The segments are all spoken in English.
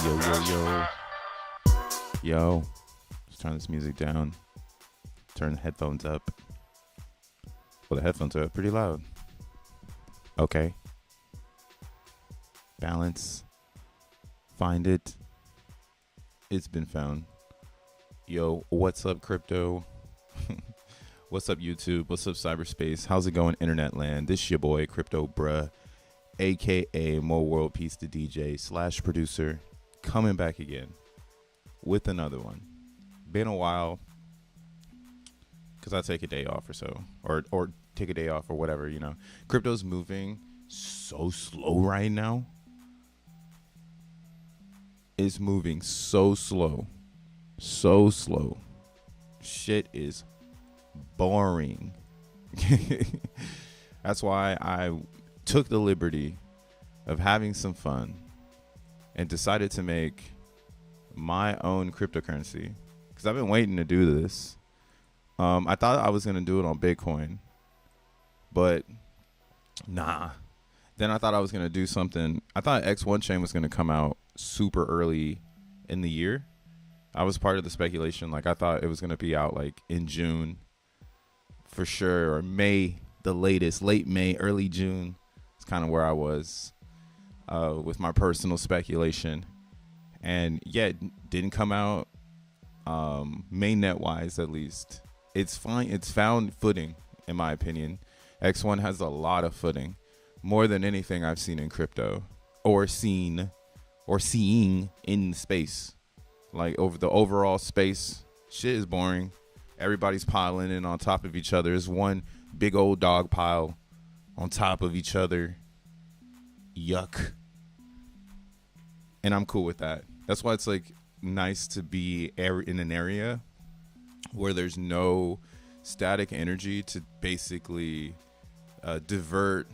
Yo, yo, yo. Yo. Let's turn this music down. Turn the headphones up. Well, the headphones are pretty loud. Okay. Balance. Find it. It's been found. Yo, what's up, crypto? What's up, YouTube? What's up, cyberspace? How's it going, internet land? This your boy, Crypto Bruh, aka Mo World Peace the DJ / producer, coming back again with another one. Been a while, because I take a day off or so, or take a day off or whatever, you know. Crypto's moving so slow right now. It's moving so slow. So slow. Shit is boring. That's why I took the liberty of having some fun and decided to make my own cryptocurrency, because I've been waiting to do this. I thought I was going to do it on Bitcoin, but nah. Then I thought I was going to do something. I thought X1 chain was going to come out super early in the year. I was part of the speculation. Like, I thought it was going to be out like in June for sure, or May, the latest, late May, early June. It's kind of where I was with my personal speculation. And yeah, it didn't come out mainnet wise, at least. It's fine. It's found footing, in my opinion. X1 has a lot of footing, more than anything I've seen in crypto or seeing in space. Like, over the overall space, shit is boring. Everybody's piling in on top of each other. It's one big old dog pile on top of each other. Yuck. And I'm cool with that. That's why it's like nice to be in an area where there's no static energy to basically divert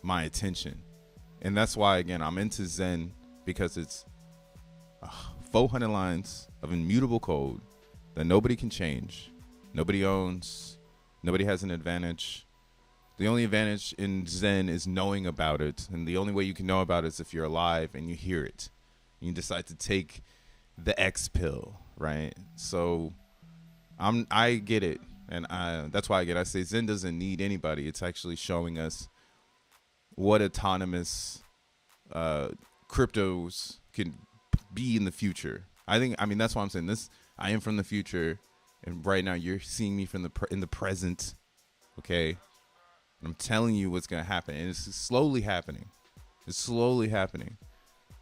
my attention. And that's why, again, I'm into Zen, because it's 400 lines of immutable code that nobody can change. Nobody owns. Nobody has an advantage. The only advantage in Zen is knowing about it. And the only way you can know about it is if you're alive and you hear it. You decide to take the X pill, right? So I get it. And that's why I say Zen doesn't need anybody. It's actually showing us what autonomous cryptos can be in the future. I mean, that's why I'm saying this. I am from the future, and right now you're seeing me from in the present. Okay, and I'm telling you what's gonna happen, and it's slowly happening. It's slowly happening,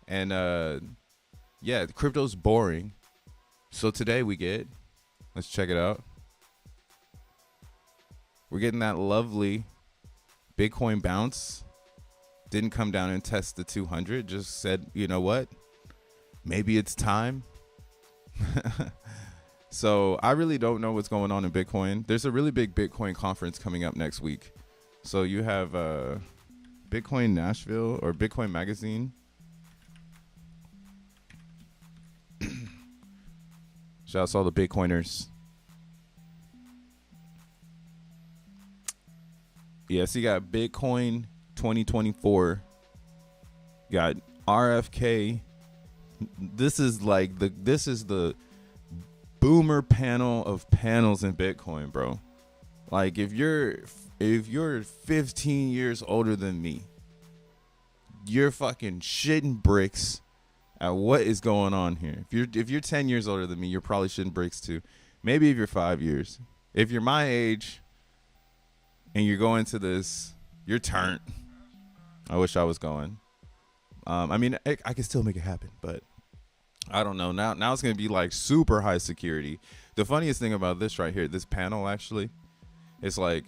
and yeah, the crypto's boring. So today let's check it out. We're getting that lovely Bitcoin bounce. Didn't come down and test the 200. Just said, you know what? Maybe it's time. So I really don't know what's going on in Bitcoin. There's a really big Bitcoin conference coming up next week. So you have Bitcoin Nashville or Bitcoin Magazine. Shout out to all the Bitcoiners. Yeah, so you got Bitcoin 2024. You got RFK. This is the boomer panel of panels in Bitcoin, bro. Like, if you're 15 years older than me, you're fucking shitting bricks at what is going on here. If you're 10 years older than me, you're probably shitting bricks too. Maybe if you're 5 years. If you're my age and you're going to this, you're turned. I wish I was going. I mean, I can still make it happen, but I don't know. Now it's going to be like super high security. The funniest thing about this right here, this panel actually, is like,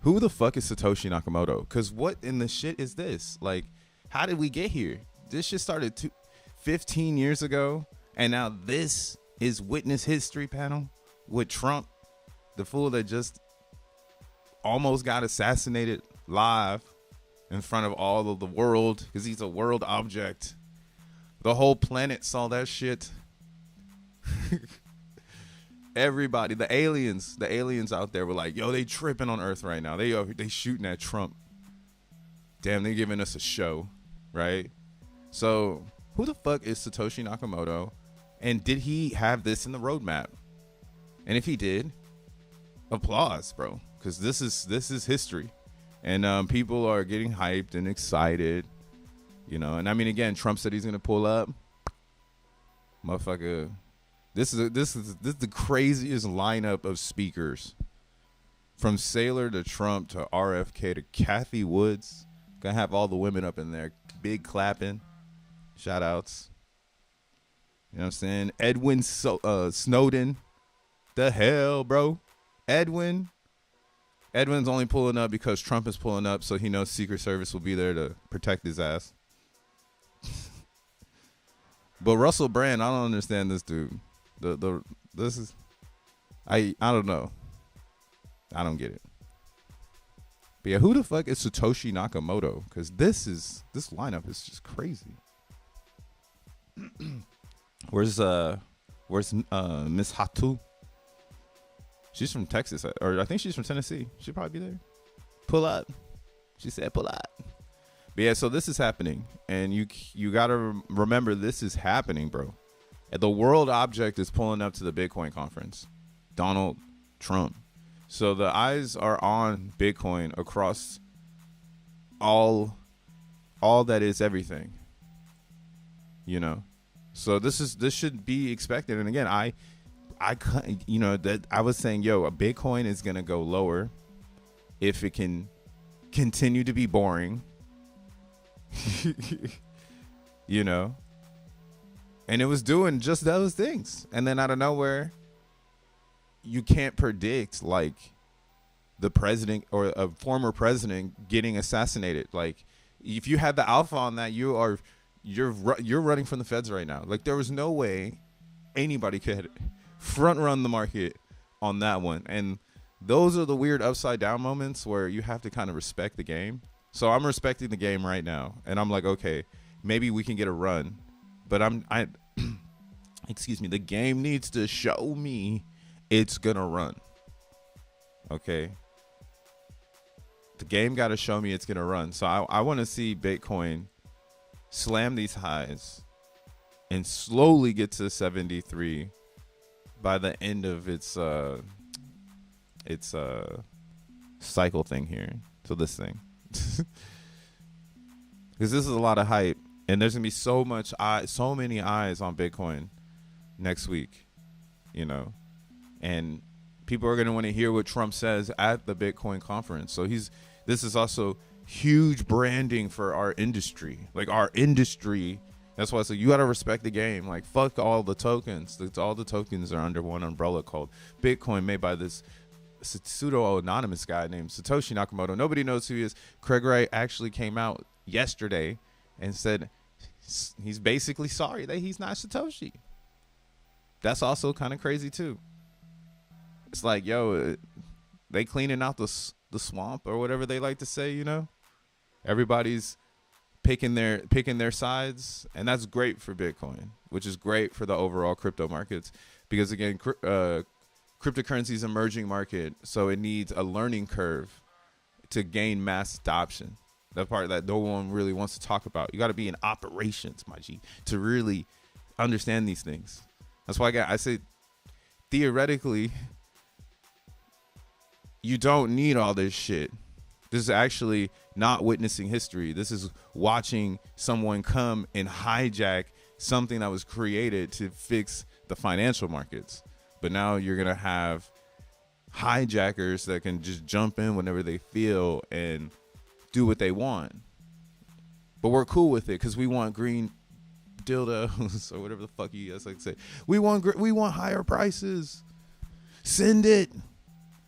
who the fuck is Satoshi Nakamoto? Because what in the shit is this? Like, how did we get here? This shit started 15 years ago, and now this is witness history panel with Trump, the fool that just almost got assassinated live in front of all of the world, because he's a world object. The whole planet saw that shit. Everybody, the aliens out there were like, yo, they tripping on Earth right now. They shooting at Trump. Damn, they giving us a show, right? So Who the fuck is Satoshi Nakamoto? And did he have this in the roadmap? And if he did, applause, bro, because this is history, and people are getting hyped and excited, you know. And I mean, again, Trump said he's gonna pull up, motherfucker. This is the craziest lineup of speakers, from Saylor to Trump to RFK to Kathy Woods. Gonna have all the women up in there, big clapping, shout outs. You know what I'm saying? Edwin Snowden. The hell, bro? Edwin's only pulling up because Trump is pulling up, so he knows Secret Service will be there to protect his ass. But Russell Brand, I don't understand this dude. This is, I don't know. I don't get it. But yeah, who the fuck is Satoshi Nakamoto? Because this lineup is just crazy. Where's Miss Hatu? She's from Texas, or I think she's from Tennessee. She'll probably be there. Pull up. She said pull up. But yeah, so this is happening, and you gotta remember this is happening, bro. And the world object is pulling up to the Bitcoin conference. Donald Trump. So the eyes are on Bitcoin across all that is everything. You know. So this should be expected. And again, I you know, that I was saying, yo, a Bitcoin is gonna go lower if it can continue to be boring. You know, and it was doing just those things, and then out of nowhere, you can't predict like the president or a former president getting assassinated. Like, if you had the alpha on that, you're running from the feds right now. Like, there was no way anybody could front run the market on that one. And those are the weird upside down moments where you have to kind of respect the game. So I'm respecting the game right now, and I'm like, okay, maybe we can get a run, but excuse me, the game needs to show me it's gonna run. Okay, the game got to show me it's gonna run. So I want to see Bitcoin slam these highs and slowly get to 73 by the end of its cycle thing here. So this thing. Because this is a lot of hype, and there's gonna be so many eyes on Bitcoin next week, you know, and people are gonna want to hear what Trump says at the Bitcoin conference. So this is also huge branding for our industry, like our industry. That's why I say you gotta respect the game. Like, fuck all the tokens. All the tokens are under one umbrella called Bitcoin, made by this pseudo anonymous guy named Satoshi Nakamoto. Nobody knows who he is. Craig Wright actually came out yesterday and said he's basically sorry that he's not Satoshi. That's also kind of crazy too. It's like, yo, they cleaning out the swamp, or whatever they like to say, you know. Everybody's picking their sides, and that's great for Bitcoin, which is great for the overall crypto markets, because again, cryptocurrency is an emerging market, so it needs a learning curve to gain mass adoption. The part that no one really wants to talk about. You got to be in operations, my G, to really understand these things. That's why I say, theoretically, you don't need all this shit. This is actually not witnessing history. This is watching someone come and hijack something that was created to fix the financial markets. But now you're going to have hijackers that can just jump in whenever they feel and do what they want. But we're cool with it because we want green dildos or whatever the fuck you guys like to say. We want higher prices. Send it.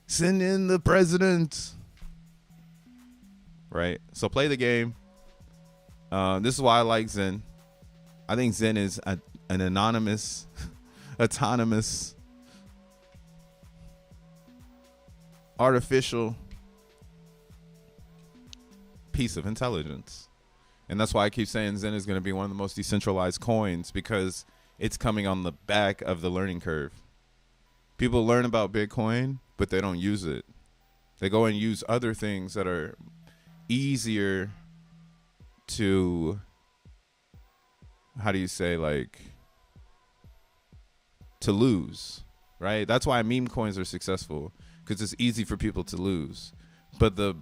Send in the president. Right? So play the game. This is why I like Zen. I think Zen is an anonymous, autonomous, artificial piece of intelligence. And that's why I keep saying Zen is going to be one of the most decentralized coins, because it's coming on the back of the learning curve. People learn about Bitcoin, but they don't use it. They go and use other things that are easier to how do you say, like, to lose, right? That's why meme coins are successful, because it's easy for people to lose. But the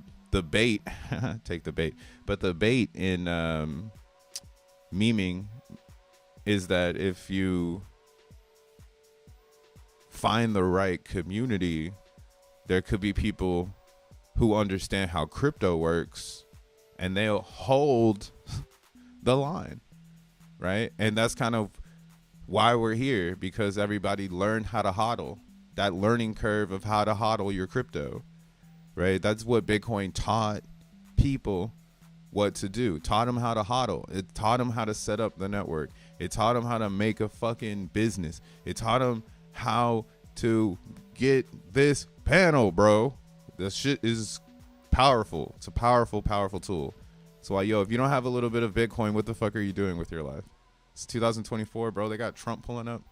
bait, take the bait. But the bait in memeing is that if you find the right community, there could be people who understand how crypto works, and they'll hold the line, right? And that's kind of why we're here, because everybody learned how to hodl. That learning curve of how to hodl your crypto, right? That's what Bitcoin taught people what to do. Taught them how to hodl. It taught them how to set up the network. It taught them how to make a fucking business. It taught them how to get this panel, bro. This shit is powerful. It's a powerful, powerful tool. That's why, yo, if you don't have a little bit of Bitcoin, what the fuck are you doing with your life? It's 2024, bro. They got Trump pulling up.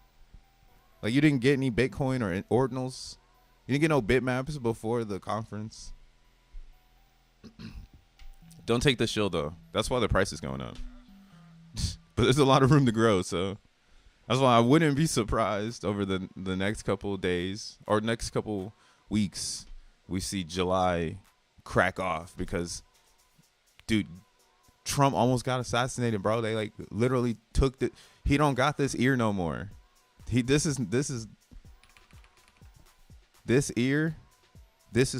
Like, you didn't get any Bitcoin or ordinals. You didn't get no bitmaps before the conference. Don't take the shield, though. That's why the price is going up. But there's a lot of room to grow, so that's why I wouldn't be surprised over the next couple of days or next couple weeks we see July crack off, because, dude, Trump almost got assassinated, bro. They like literally took the. He don't got this ear no more. This ear. This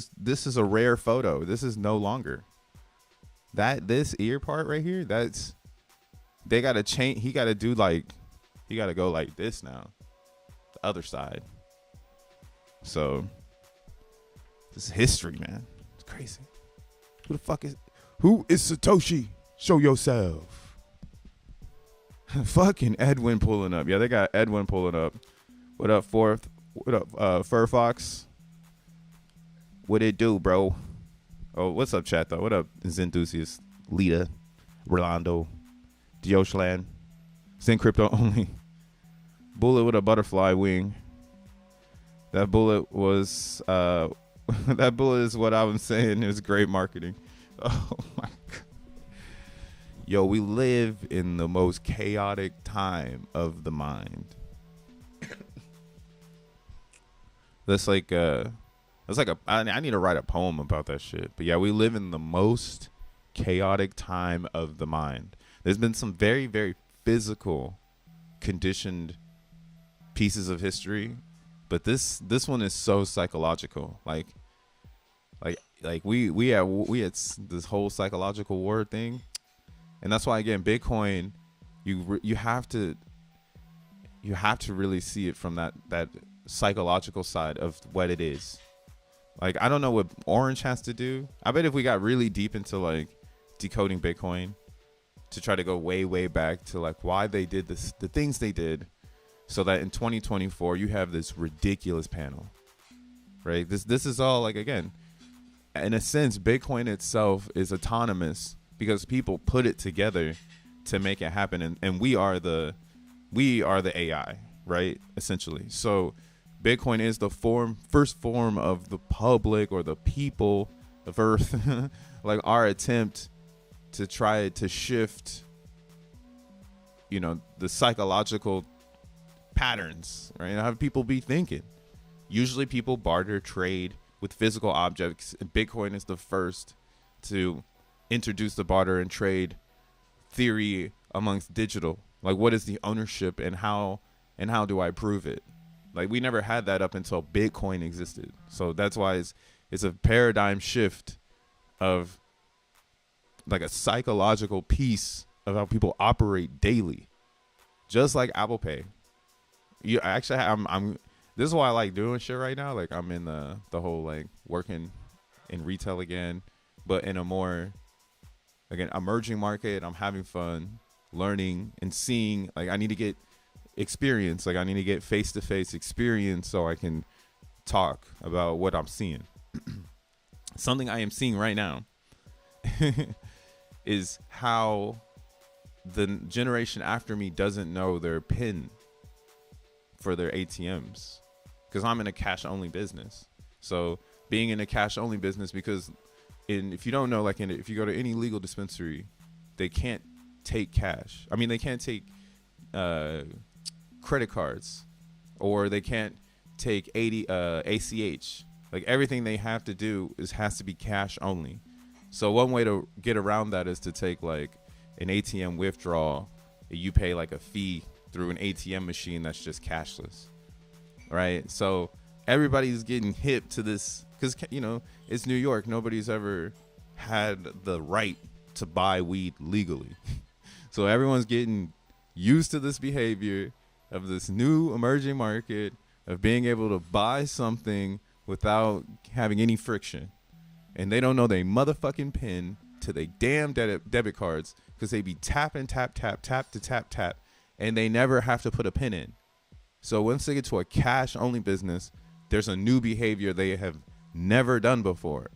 is a rare photo. This is no longer. This ear part right here. They gotta change. He gotta do like. He gotta go like this now. The other side. So this is history, man. It's crazy. Who is Satoshi? Show yourself. Fucking Edwin pulling up. Yeah, they got Edwin pulling up. What up, Fourth? What up, Fur Fox? What it do, bro? Oh, what's up, chat, though? What up, Zenthusiast? Lita, Rolando, Dioshlan, Zen Crypto only. Bullet with a butterfly wing. That bullet was, that bullet is what I was saying. It was great marketing. Oh, my God. Yo, we live in the most chaotic time of the mind. That's like I need to write a poem about that shit. But yeah, we live in the most chaotic time of the mind. There's been some very, very physical, conditioned pieces of history, but this one is so psychological. Like we had this whole psychological war thing. And that's why, again, Bitcoin, you have to really see it from that psychological side of what it is. Like, I don't know what Orange has to do. I bet if we got really deep into like decoding Bitcoin to try to go way, way back to like why they did this, the things they did, so that in 2024 you have this ridiculous panel, right? This is all, like, again, in a sense, Bitcoin itself is autonomous, because people put it together to make it happen, and we are the AI, right? Essentially. So Bitcoin is the first form of the public or the people of Earth, like our attempt to try to shift, the psychological patterns, right? How people be thinking. Usually people barter, trade with physical objects, and Bitcoin is the first to introduce the barter and trade theory amongst digital. Like, what is the ownership, and how do I prove it? Like, we never had that up until Bitcoin existed. So that's why it's a paradigm shift of like a psychological piece of how people operate daily, just like Apple Pay. You actually, I'm this is why I like doing shit right now. Like, I'm in the whole like working in retail again, but in a more, again, emerging market. I'm having fun learning and seeing. Like, I need to get experience. Like, I need to get face-to-face experience so I can talk about what I'm seeing. Something I am seeing right now is how the generation after me doesn't know their PIN for their ATMs, because I'm in a cash only business. So being in a cash only business, because if you don't know, like, if you go to any legal dispensary, they can't take cash. I mean, they can't take credit cards, or they can't take ACH. Like everything they have to do has to be cash only. So one way to get around that is to take like an ATM withdrawal. You pay like a fee through an ATM machine that's just cashless, right? So everybody's getting hip to this because, you know, it's New York. Nobody's ever had the right to buy weed legally. So everyone's getting used to this behavior of this new emerging market of being able to buy something without having any friction. And they don't know their motherfucking PIN to their damn debit cards because they be tapping, tap, tap, tap to tap, tap, and they never have to put a PIN in. So once they get to a cash-only business, there's a new behavior they have never done before.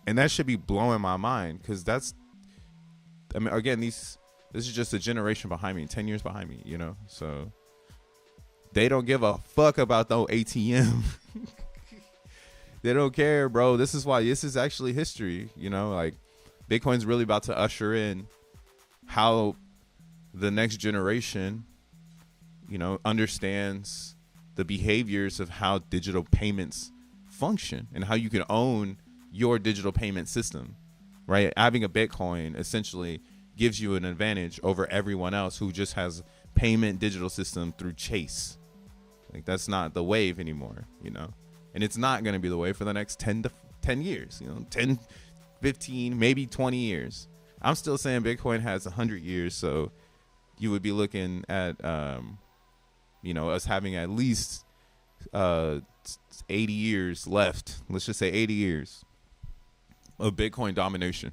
And that should be blowing my mind because that's, I mean, again, this is just a generation behind me, 10 years behind me, you know? So they don't give a fuck about no ATM. They don't care, bro. This is why this is actually history, you know? Like, Bitcoin's really about to usher in how the next generation, you know, understands the behaviors of how digital payments function and how you can own your digital payment system, right? Having a Bitcoin essentially gives you an advantage over everyone else who just has payment digital system through Chase. Like, that's not the wave anymore, you know? And it's not going to be the way for the next 10 years, you know, 10, 15, maybe 20 years. I'm still saying Bitcoin has 100 years. So you would be looking at, you know, us having at least 80 years left. Let's just say 80 years of Bitcoin domination.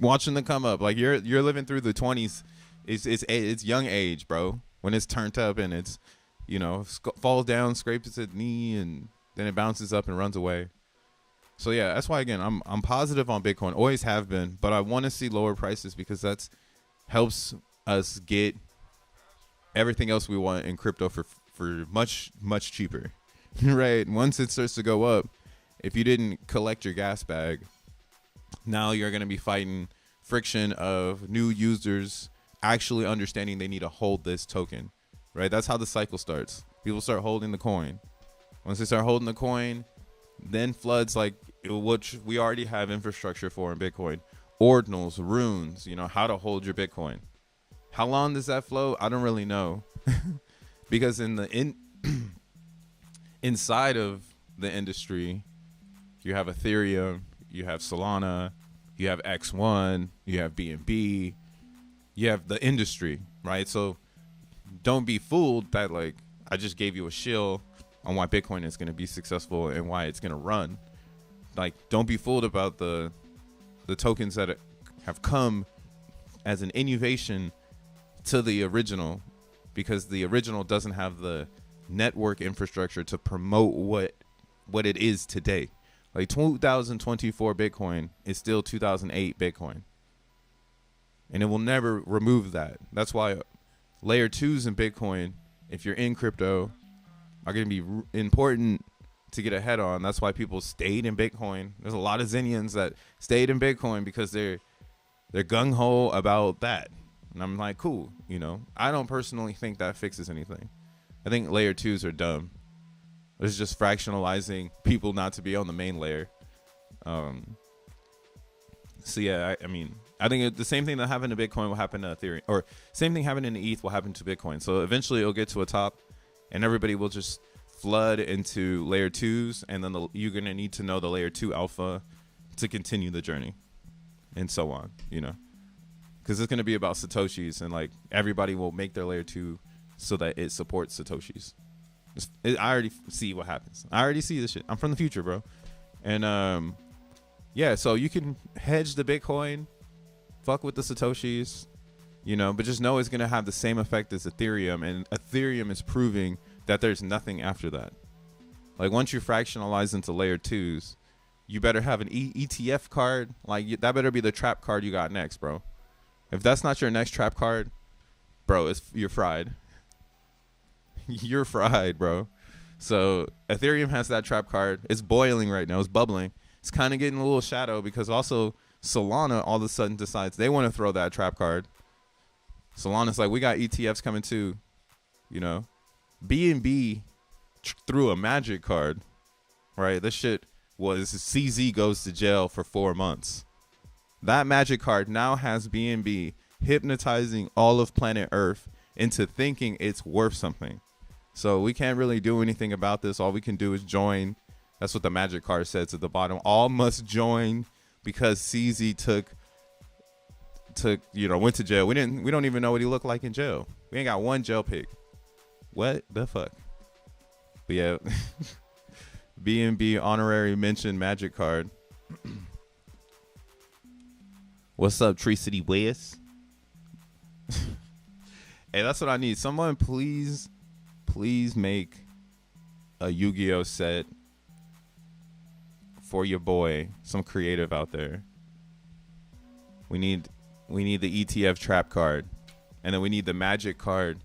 Watching them come up. Like you're living through the 20s. It's young age, bro. When it's turned up and it's, you know, falls down, scrapes its knee, and then it bounces up and runs away. So yeah, that's why, again, I'm positive on Bitcoin, always have been, but I want to see lower prices because that's helps us get everything else we want in crypto for much, much cheaper. Right? Once it starts to go up, if you didn't collect your gas bag, now you're going to be fighting friction of new users actually understanding they need to hold this token. Right? That's how the cycle starts. People start holding the coin. Once they start holding the coin, then floods, like, which we already have infrastructure for in Bitcoin, ordinals, runes, you know, how to hold your Bitcoin. How long does that flow? I don't really know. Because inside of the industry, you have Ethereum, you have Solana, you have X1, you have BNB, you have the industry, right? So don't be fooled that, like, I just gave you a shill on why Bitcoin is going to be successful and why it's going to run. Like, don't be fooled about the tokens that have come as an innovation to the original, because the original doesn't have the network infrastructure to promote what it is today. Like 2024 Bitcoin is still 2008 Bitcoin. And it will never remove that. That's why layer 2s in Bitcoin, if you're in crypto, are going to be important to get ahead on. That's why people stayed in Bitcoin. There's a lot of Xenians that stayed in Bitcoin because they're gung-ho about that. And I'm like, cool, you know. I don't personally think that fixes anything. I think layer 2s are dumb. It's just fractionalizing people not to be on the main layer. So yeah, I mean, I think the same thing that happened to Bitcoin will happen to Ethereum, or same thing happening in ETH will happen to Bitcoin. So eventually it'll get to a top, and everybody will just flood into layer 2s, and then you're going to need to know the layer 2 alpha to continue the journey, and so on, you know, because it's going to be about Satoshis, and like everybody will make their layer 2 so that it supports Satoshis. I already see what happens. I already see this shit. I'm from the future, bro. And yeah, so you can hedge the Bitcoin, fuck with the Satoshis, you know, but just know it's going to have the same effect as Ethereum, and Ethereum is proving that there's nothing after that. Like, once you fractionalize into layer 2s, you better have an ETF card. Like, that better be the trap card you got next, bro. If that's not your next trap card, bro, you're fried. You're fried, bro. So Ethereum has that trap card. It's boiling right now. It's bubbling. It's kind of getting a little shadow because also Solana all of a sudden decides they want to throw that trap card. Solana's like, we got ETFs coming too. You know, BNB threw a magic card, right? This shit was CZ goes to jail for 4 months. That magic card now has BNB hypnotizing all of planet Earth into thinking it's worth something. So we can't really do anything about this. All we can do is join. That's what the magic card says at the bottom. All must join because CZ went to jail. We don't even know what he looked like in jail. We ain't got one jail pic. What the fuck? But yeah, BNB honorary mention magic card. What's up, Tree City West? Hey, that's what I need. Someone please make a Yu-Gi-Oh set for your boy. Some creative out there. We need the ETF trap card, and then we need the magic card.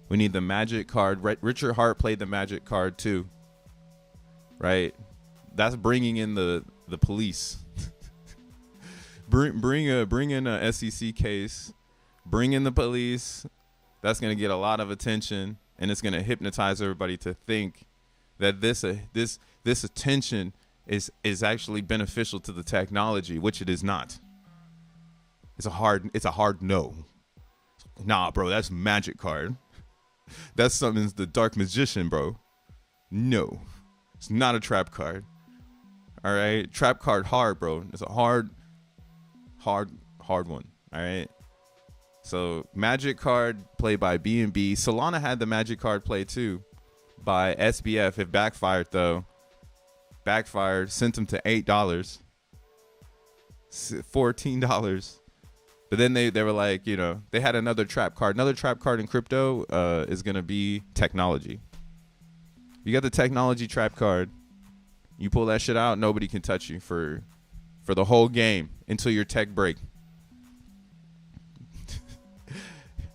We need the magic card. Richard Hart played the magic card too, right? That's bringing in the police. bring in a SEC case. Bring in the police. That's gonna get a lot of attention, and it's gonna hypnotize everybody to think that this attention is actually beneficial to the technology, which it is not. It's a hard no. Nah, bro, that's magic card. That's something's the dark magician, bro. No, it's not a trap card. All right, trap card hard, bro. It's a hard one. All right. So magic card played by BNB. Solana had the magic card play too by SBF. It backfired though. Sent them to $8, $14. But then they were like, they had another trap card. Another trap card in crypto is going to be technology. You got the technology trap card. You pull that shit out, nobody can touch you for the whole game until your tech break.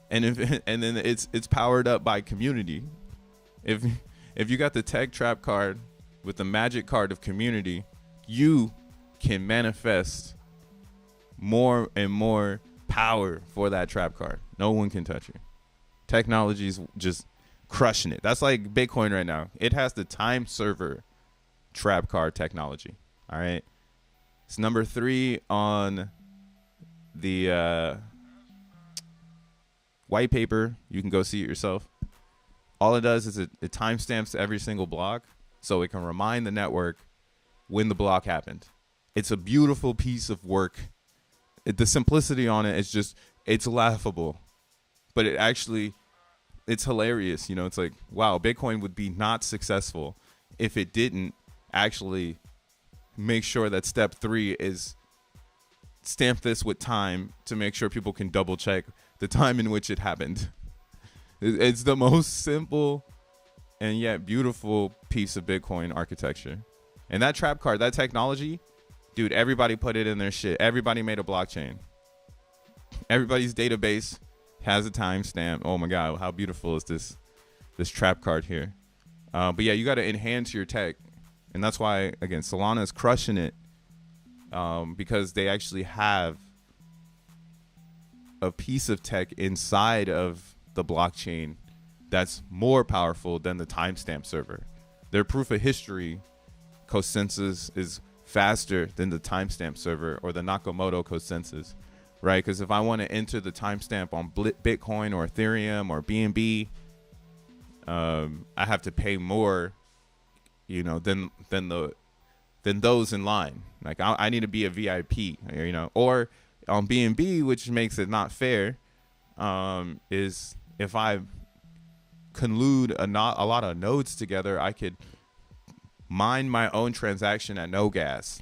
and then it's powered up by community. If you got the tech trap card with the magic card of community, you can manifest more and more power for that trap card. No one can touch you. Technology's just crushing it. That's like Bitcoin right now. It has the time server trap card technology. All right. It's number 3 on the white paper. You can go see it yourself. All it does is it timestamps every single block so it can remind the network when the block happened. It's a beautiful piece of work. The simplicity on it is just, it's laughable, but it's hilarious. It's like, wow, Bitcoin would be not successful if it didn't actually make sure that step 3 is stamp this with time to make sure people can double check the time in which it happened. It's the most simple and yet beautiful piece of Bitcoin architecture. And that trap card, that technology, dude, everybody put it in their shit. Everybody made a blockchain. Everybody's database has a timestamp. Oh my God, how beautiful is this trap card here? But yeah, you got to enhance your tech. And that's why, again, Solana is crushing it because they actually have a piece of tech inside of the blockchain that's more powerful than the timestamp server. Their proof of history consensus is faster than the timestamp server or the Nakamoto consensus, right? Because if I want to enter the timestamp on Bitcoin or Ethereum or BNB, I have to pay more, than those in line. Like I need to be a VIP, or on BNB, which makes it not fair, is if I collude a lot of nodes together, I could mine my own transaction at no gas,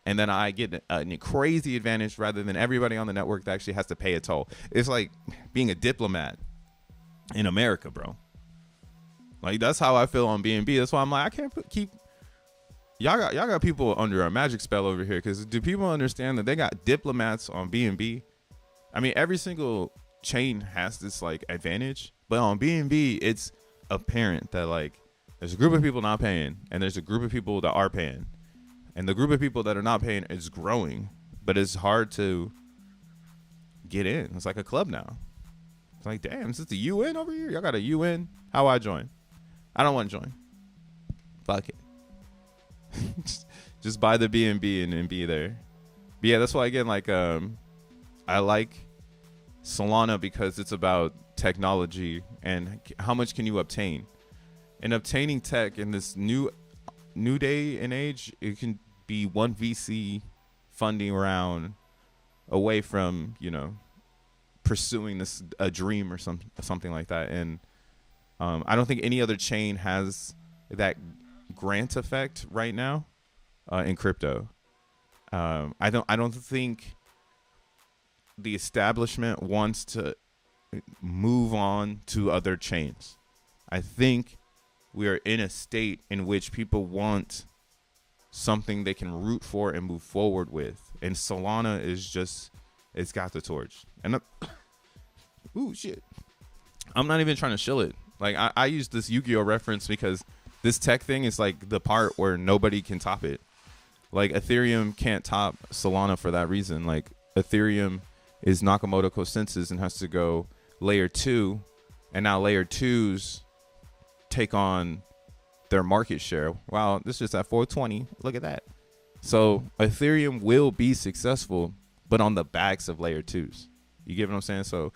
and then I get a crazy advantage rather than everybody on the network that actually has to pay a toll. It's like being a diplomat in America, bro. Like that's how I feel on BNB. That's why I'm like, I can't keep y'all got people under a magic spell over here. Because do people understand that they got diplomats on BNB? I mean, every single chain has this like advantage, but on BNB, it's apparent that like there's a group of people not paying, and there's a group of people that are paying, and the group of people that are not paying is growing, but it's hard to get in. It's like a club now. It's like, damn, is this the UN over here? Y'all got a UN? How I join? I don't want to join. Fuck it. just buy the BNB and be there. But yeah, that's why again, like, I like Solana because it's about technology and how much can you obtain. And obtaining tech in this new day and age, it can be one VC funding round away from, you know, pursuing a dream or something like that. And I don't think any other chain has that grant effect right now in crypto. I don't think the establishment wants to move on to other chains. I think we are in a state in which people want something they can root for and move forward with. And Solana is just, it's got the torch. And ooh, shit. I'm not even trying to shill it. Like, I use this Yu-Gi-Oh reference because this tech thing is like the part where nobody can top it. Like, Ethereum can't top Solana for that reason. Like, Ethereum is Nakamoto consensus and has to go layer 2, and now layer 2s take on their market share. Wow, this is at 420. Look at that. So Ethereum will be successful, but on the backs of layer 2s. You get what I'm saying? So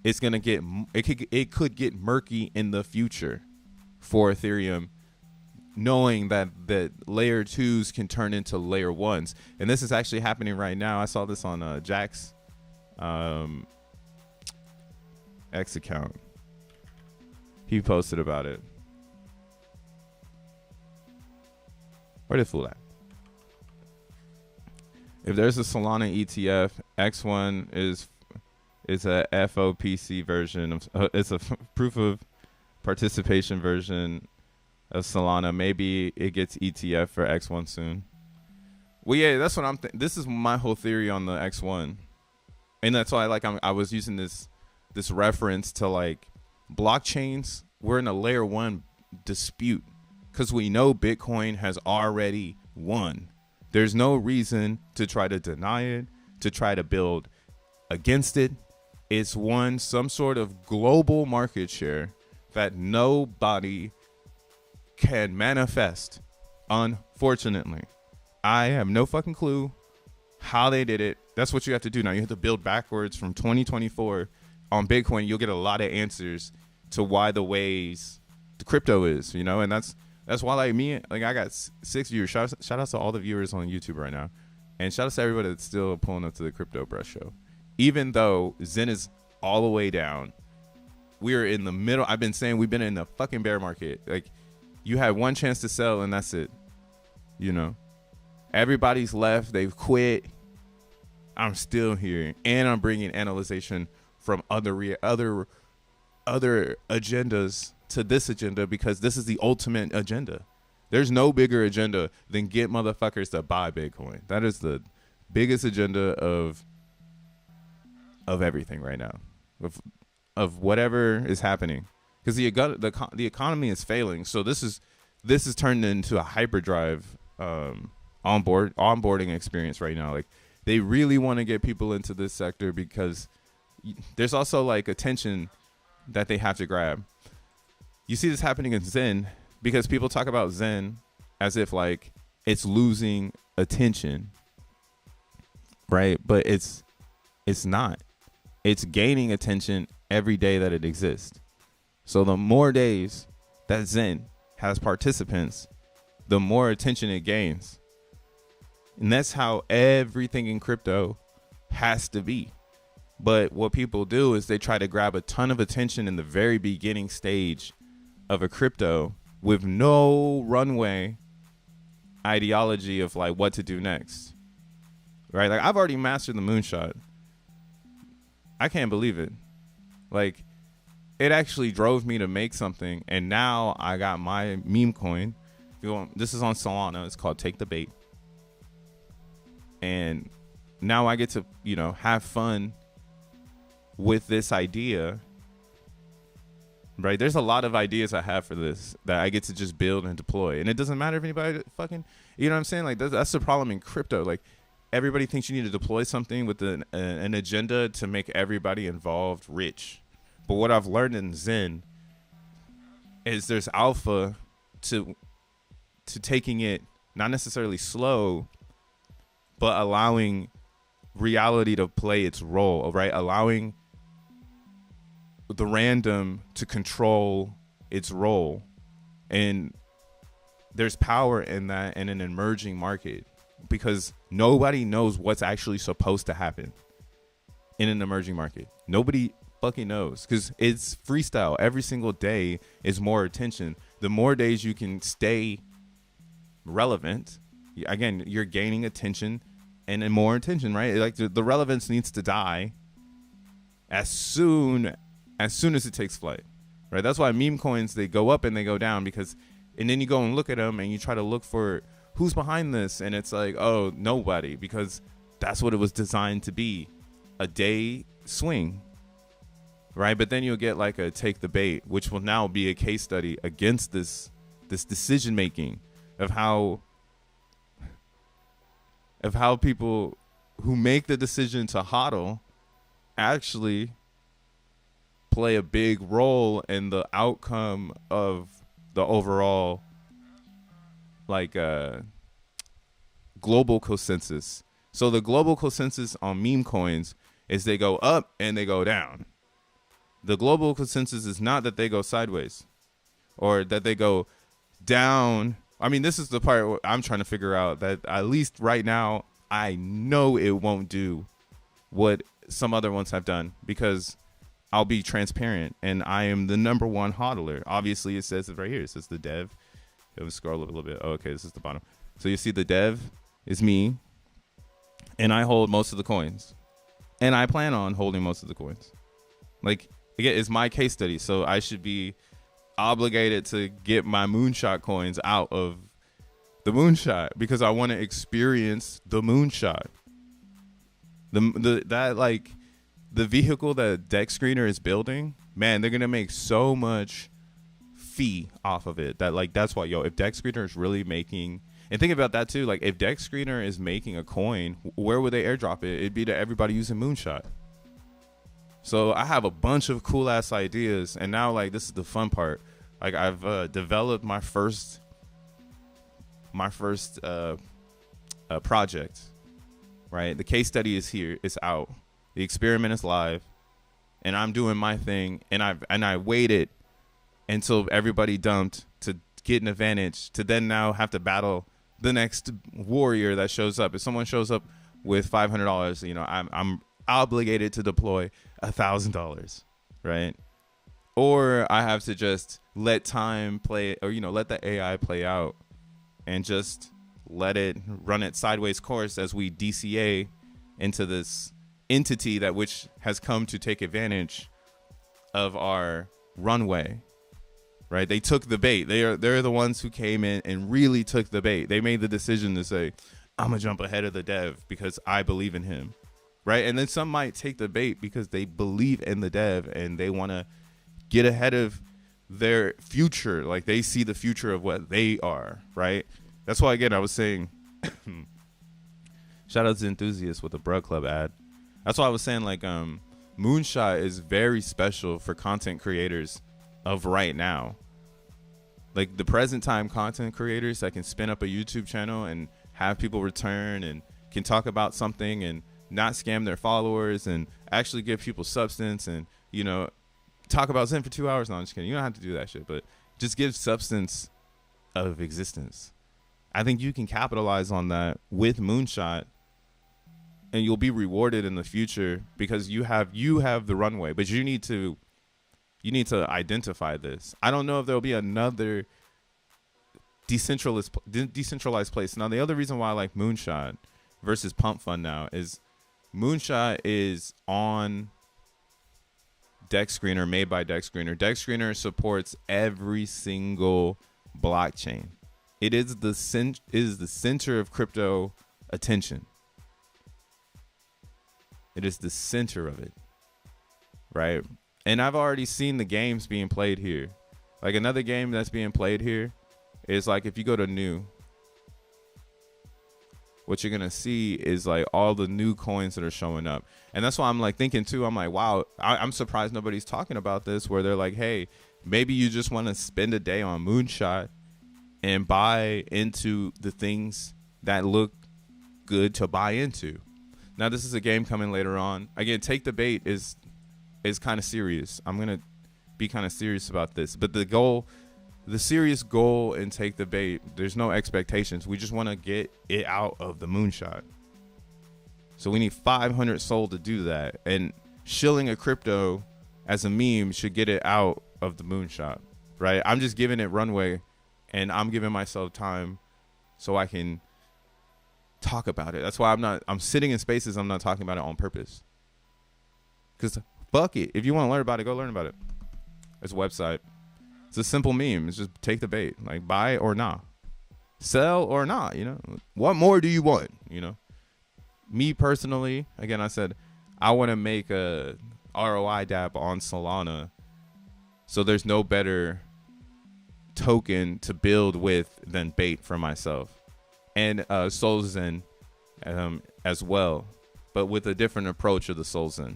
it's gonna get, it could get murky in the future for Ethereum, knowing that layer 2s can turn into layer 1s. And this is actually happening right now. I saw this on Jack's X account. He posted about it. Where did fool at? If there's a Solana ETF, X1 is a FOPC version of it's a proof of participation version of Solana. Maybe it gets ETF for X1 soon. Well, yeah, that's what I'm this is my whole theory on the X1. And that's why I was using this reference to, like, blockchains. We're in a layer 1 dispute because we know Bitcoin has already won. There's no reason to try to deny it, to try to build against it. It's won some sort of global market share that nobody can manifest, unfortunately. I have no fucking clue how they did it. That's what you have to do now. You have to build backwards from 2024 on Bitcoin. You'll get a lot of answers to why the ways the crypto is, you know. And that's why, like, me, like, I got 6 viewers. Shout out to all the viewers on YouTube right now, and shout out to everybody that's still pulling up to the Crypto Brush Show. Even though Zen is all the way down, we're in the middle. I've been saying we've been in the fucking bear market. Like, you had one chance to sell and that's it. You know, everybody's left. They've quit. I'm still here, and I'm bringing analyzation from other agendas to this agenda because this is the ultimate agenda. There's no bigger agenda than get motherfuckers to buy Bitcoin. That is the biggest agenda of everything right now, of whatever is happening, because the economy is failing. So this is turned into a hyperdrive onboarding experience right now. Like, they really want to get people into this sector because there's also, like, attention that they have to grab. You see this happening in Zen because people talk about Zen as if, like, it's losing attention, right? But it's not. It's gaining attention every day that it exists. So the more days that Zen has participants, the more attention it gains. And that's how everything in crypto has to be. But what people do is they try to grab a ton of attention in the very beginning stage of a crypto with no runway ideology of, like, what to do next. Right? Like, I've already mastered the moonshot. I can't believe it. Like, it actually drove me to make something, and now I got my meme coin. This is on Solana. It's called Take the Bait. And now I get to, you know, have fun with this idea. Right? There's a lot of ideas I have for this that I get to just build and deploy. And it doesn't matter if anybody fucking, you know what I'm saying? Like, that's the problem in crypto. Like, everybody thinks you need to deploy something with an agenda to make everybody involved rich. But what I've learned in Zen is there's alpha to taking it not necessarily slow, but allowing reality to play its role, right? Allowing the random to control its role. And there's power in that in an emerging market, because nobody knows what's actually supposed to happen in an emerging market. Nobody fucking knows, because it's freestyle. Every single day is more attention. The more days you can stay relevant, again, you're gaining attention and more attention, right? Like the relevance needs to die as soon as it takes flight, right? That's why meme coins, they go up and they go down, because, and then you go and look at them and you try to look for who's behind this, and it's like, oh, nobody, because that's what it was designed to be, a day swing, right? But then you'll get like a take the bait, which will now be a case study against this decision making of how people who make the decision to hodl actually play a big role in the outcome of the overall like global consensus. So the global consensus on meme coins is they go up and they go down. The global consensus is not that they go sideways or that they go down. I mean, this is the part where I'm trying to figure out, that at least right now, I know it won't do what some other ones have done, because I'll be transparent and I am the number one hodler. Obviously, it says it right here. It says the dev. Let me scroll a little bit. Oh, okay, this is the bottom. So you see the dev is me, and I hold most of the coins, and I plan on holding most of the coins. Like, again, it's my case study, so I should be obligated to get my moonshot coins out of the moonshot, because I want to experience the moonshot. The vehicle that Dex Screener is building, man, they're gonna make so much fee off of it that, like, that's why, if Dex Screener is really making, and think about that too, like, if Dex Screener is making a coin, where would they airdrop it? It'd be to everybody using moonshot. So I have a bunch of cool ass ideas, and now, like, this is the fun part. Like, I've developed my first project, right? The case study is here, it's out. The experiment is live, and I'm doing my thing, and I waited until everybody dumped to get an advantage, to then now have to battle the next warrior that shows up. If someone shows up with $500, I'm obligated to deploy $1,000, right? Or I have to just let time play, or let the AI play out and just let it run its sideways course as we DCA into this entity that which has come to take advantage of our runway, right? They took the bait. They're the ones who came in and really took the bait. They made the decision to say, I'm gonna jump ahead of the dev because I believe in him, right? And then some might take the bait because they believe in the dev and they want to get ahead of their future. Like, they see the future of what they are, right? That's why, again, I was saying, shout out to Enthusiast with the Brug Club ad. That's why I was saying, like, Moonshot is very special for content creators of right now. Like, the present time content creators that can spin up a YouTube channel and have people return and can talk about something and not scam their followers and actually give people substance and, talk about Zen for 2 hours. No, I'm just kidding. You don't have to do that shit, but just give substance of existence. I think you can capitalize on that with Moonshot, and you'll be rewarded in the future because you have the runway, but you need to identify this. I don't know if there'll be another decentralized place. Now, the other reason why I like Moonshot versus Pump Fund now is Moonshot is on Dex Screener, made by Dex Screener. Dex Screener supports every single blockchain. It is the center of crypto attention. It is the center of it, right? And I've already seen the games being played here. Like, another game that's being played here is, like, if you go to new, what you're gonna see is like all the new coins that are showing up. And that's why I'm like thinking too, I'm like, wow, I'm surprised nobody's talking about this, where they're like, hey, maybe you just want to spend a day on Moonshot and buy into the things that look good to buy into. Now, this is a game coming later on. Again, Take the Bait is kind of serious. I'm gonna be kind of serious about this, but the serious goal in Take the Bait, there's no expectations. We just want to get it out of the Moonshot. So we need 500 SOL to do that, and shilling a crypto as a meme should get it out of the Moonshot, right? I'm just giving it runway, and I'm giving myself time so I can talk about it. That's why I'm sitting in spaces I'm not talking about it on purpose. Because fuck it. If you want to learn about it, go learn about it. It's a website. It's a simple meme. It's just take the bait. Like, buy or not. Sell or not, you know. What more do you want, you know? Me personally, again, I said, I want to make a ROI dApp on Solana. So there's no better token to build with than bait for myself. And solXEN as well, but with a different approach of the solXEN.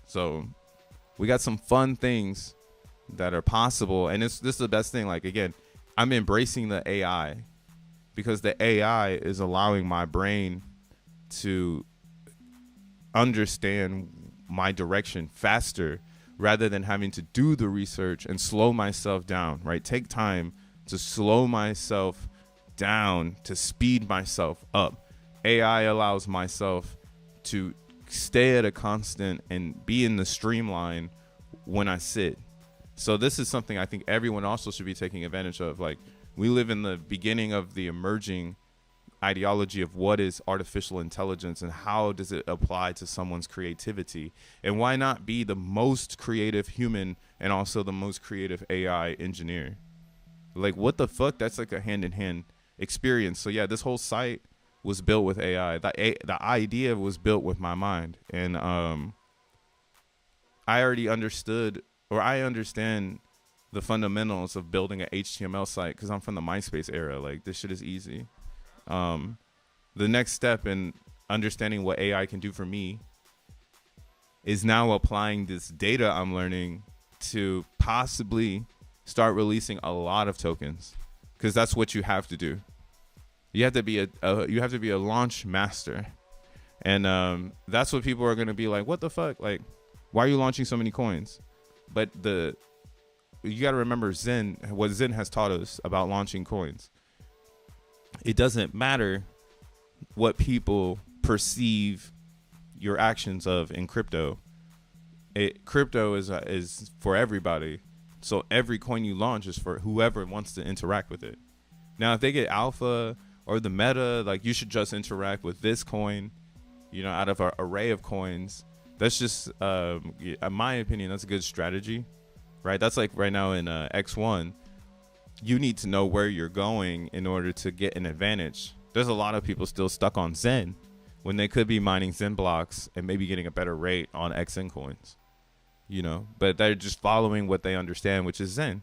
So we got some fun things that are possible, and this is the best thing. Like, again, I'm embracing the AI because the AI is allowing my brain to understand my direction faster rather than having to do the research and slow myself down, right? Take time to slow myself down, to speed myself up. AI allows myself to stay at a constant and be in the streamline when I sit. So this is something I think everyone also should be taking advantage of. Like, we live in the beginning of the emerging ideology of what is artificial intelligence and how does it apply to someone's creativity, and why not be the most creative human and also the most creative AI engineer? Like, what the fuck? That's like a hand-in-hand experience. So yeah, this whole site was built with AI. The idea was built with my mind, and I already understood, or I understand the fundamentals of building an HTML site because I'm from the MySpace era. Like, this shit is easy. The next step in understanding what AI can do for me is now applying this data I'm learning to possibly start releasing a lot of tokens, because that's what you have to do. You have to be a launch master, and that's what people are going to be like, what the fuck, like, why are you launching so many coins? But you got to remember what Zen has taught us about launching coins. It doesn't matter what people perceive your actions of in crypto. Crypto is for everybody. So every coin you launch is for whoever wants to interact with it. Now, if they get alpha or the meta, like, you should just interact with this coin, you know, out of an array of coins. That's just, in my opinion, that's a good strategy, right? That's like right now in X1, you need to know where you're going in order to get an advantage. There's a lot of people still stuck on Zen when they could be mining xeNFTs and maybe getting a better rate on XN coins, you know, but they're just following what they understand, which is Zen.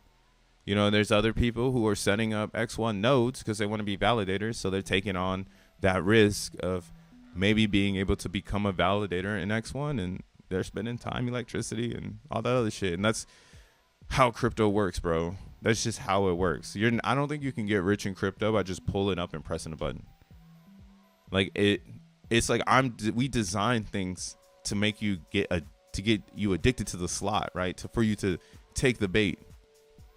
You know, there's other people who are setting up X1 nodes because they want to be validators. So they're taking on that risk of maybe being able to become a validator in X1, and they're spending time, electricity, and all that other shit. And that's how crypto works, bro. That's just how it works. I don't think you can get rich in crypto by just pulling up and pressing a button. Like, it's like we design things to make you get you addicted to the slot, right? For you to take the bait.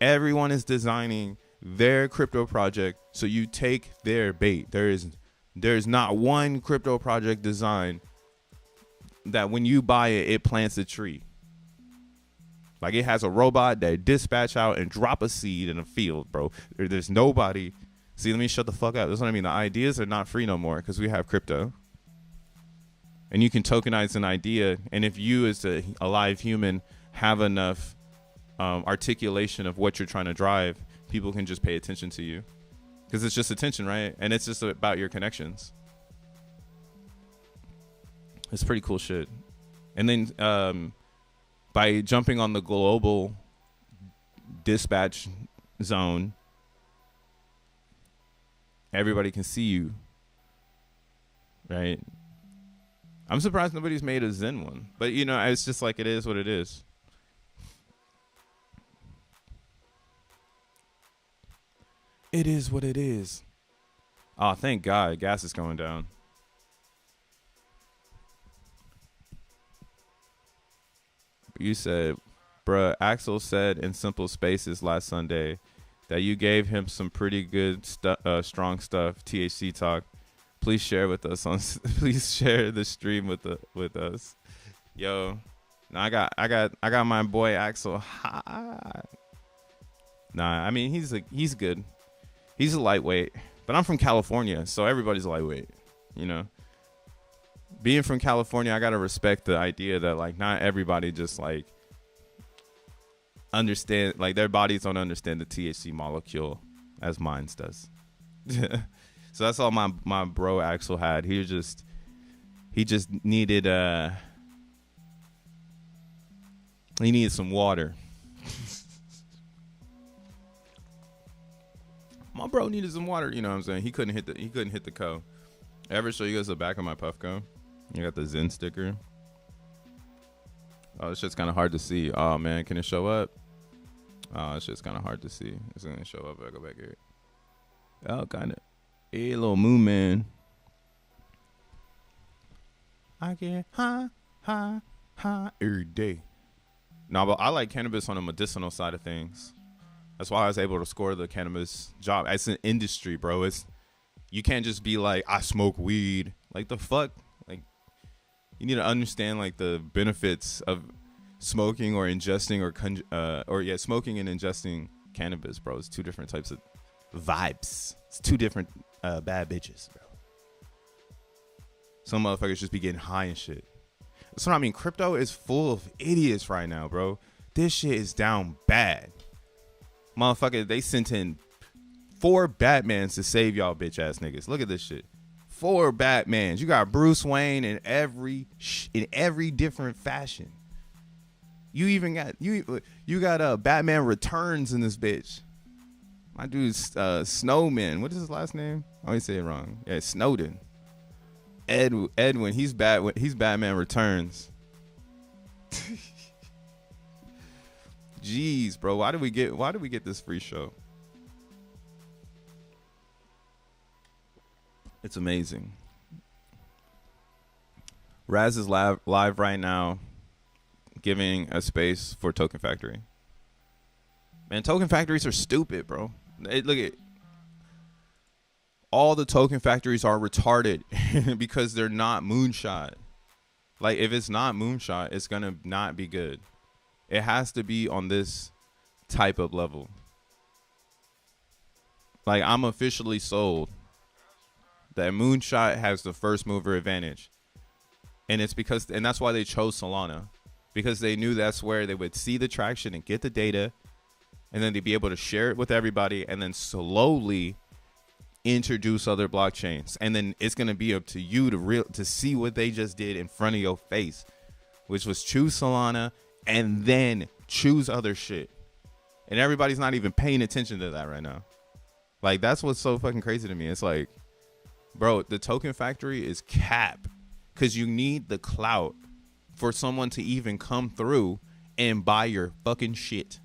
Everyone is designing their crypto project so you take their bait. There's not one crypto project design that when you buy it, it plants a tree. Like, it has a robot that dispatch out and drop a seed in a field, bro. There's nobody. See, let me shut the fuck up. That's what I mean. The ideas are not free no more because we have crypto. And you can tokenize an idea. And if you, as a live human, have enough articulation of what you're trying to drive, people can just pay attention to you. Because it's just attention, right? And it's just about your connections. It's pretty cool shit. And then by jumping on the global dispatch zone, everybody can see you. right? I'm surprised nobody's made a Zen one, but you know, it's just like it is what it is. It is what it is. Oh, thank God, gas is going down. You said, bruh, Axel said in Simple Spaces last Sunday that you gave him some pretty good strong stuff. THC talk. Please share with us on. Please share the stream with us. Yo, now I got my boy Axel hot. Nah, I mean he's good. He's a lightweight, but I'm from California, so everybody's lightweight. You know, being from California, I gotta respect the idea that like not everybody just like understand, like their bodies don't understand the THC molecule as mine does. So that's all my bro Axel had. He just needed he needed some water. My bro needed some water, you know what I'm saying? He couldn't hit the co. Ever show you guys the back of my puff co? You got the Zen sticker. Oh, it's just kind of hard to see. Oh man, can it show up? Oh, it's just kind of hard to see. It's gonna show up if I go back here. Oh, kind of. Hey, little moon man. I get high every day. No, but I like cannabis on the medicinal side of things. That's why I was able to score the cannabis job. It's an industry, bro. You can't just be like, I smoke weed. Like the fuck? Like you need to understand like the benefits of smoking or ingesting or smoking and ingesting cannabis, bro. It's two different types of vibes. It's two different bad bitches, bro. Some motherfuckers just be getting high and shit. That's what I mean. Crypto is full of idiots right now, bro. This shit is down bad. Motherfucker, they sent in 4 Batmans to save y'all bitch ass niggas. Look at this shit. 4 Batmans. You got Bruce Wayne in every different fashion. You even got you got Batman Returns in this bitch. My dude's Snowman. What is his last name? I always say it wrong. Yeah, Snowden. Edwin. He's Batman Returns. Jeez, bro. Why do we get this free show? It's amazing. Raz is live right now, giving a space for Token Factory. Man, token factories are stupid, bro. Look at all the token factories are retarded because they're not moonshot. Like if it's not moonshot, it's gonna not be good. It has to be on this type of level. Like I'm officially sold that moonshot has the first mover advantage. And it's because, and that's why they chose Solana, because they knew that's where they would see the traction and get the data, and then they'd be able to share it with everybody and then slowly introduce other blockchains. And then it's going to be up to you to see what they just did in front of your face, which was choose Solana and then choose other shit. And everybody's not even paying attention to that right now. Like, that's what's so fucking crazy to me. It's like, bro, the token factory is cap because you need the clout for someone to even come through and buy your fucking shit.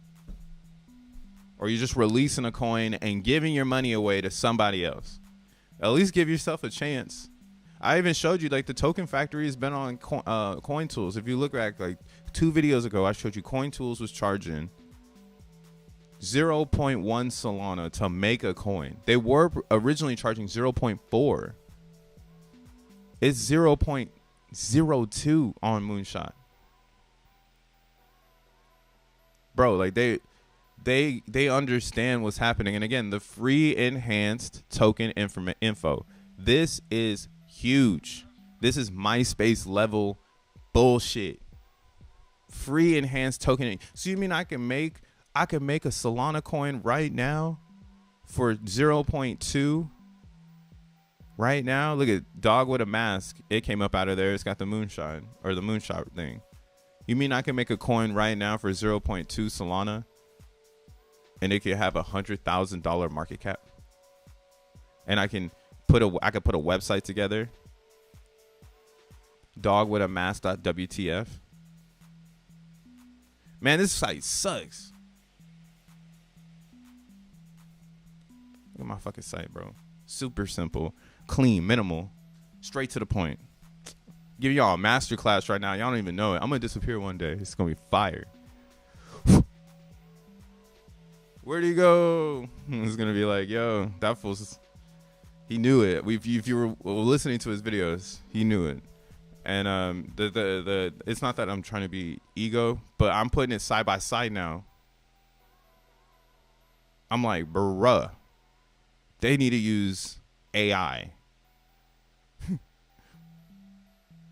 Or you're just releasing a coin and giving your money away to somebody else. At least give yourself a chance. I even showed you, like, the token factory has been on Coin Tools. If you look back, like, 2 videos ago, I showed you Coin Tools was charging 0.1 Solana to make a coin. They were originally charging 0.4. It's 0.02 on Moonshot. Bro, like, they understand what's happening. And again, the free enhanced token info. This is huge. This is MySpace level bullshit. Free enhanced token. So you mean I can make a Solana coin right now for 0.2? Right now, look at Dog with a Mask. It came up out of there. It's got the moonshine or the moonshot thing. You mean I can make a coin right now for 0.2 Solana? And it could have $100,000 market cap, and I could put a website together Dog with a mask.wtf. Man, this site sucks. Look at my fucking site, bro. Super simple, clean, minimal, straight to the point. Give y'all a masterclass right now. Y'all don't even know it. I'm gonna disappear one day. It's gonna be fire. Where'd he go? It's gonna be like, yo, that fool's. He knew it. If you were listening to his videos, he knew it. And it's not that I'm trying to be ego, but I'm putting it side by side now. I'm like, bruh, they need to use AI.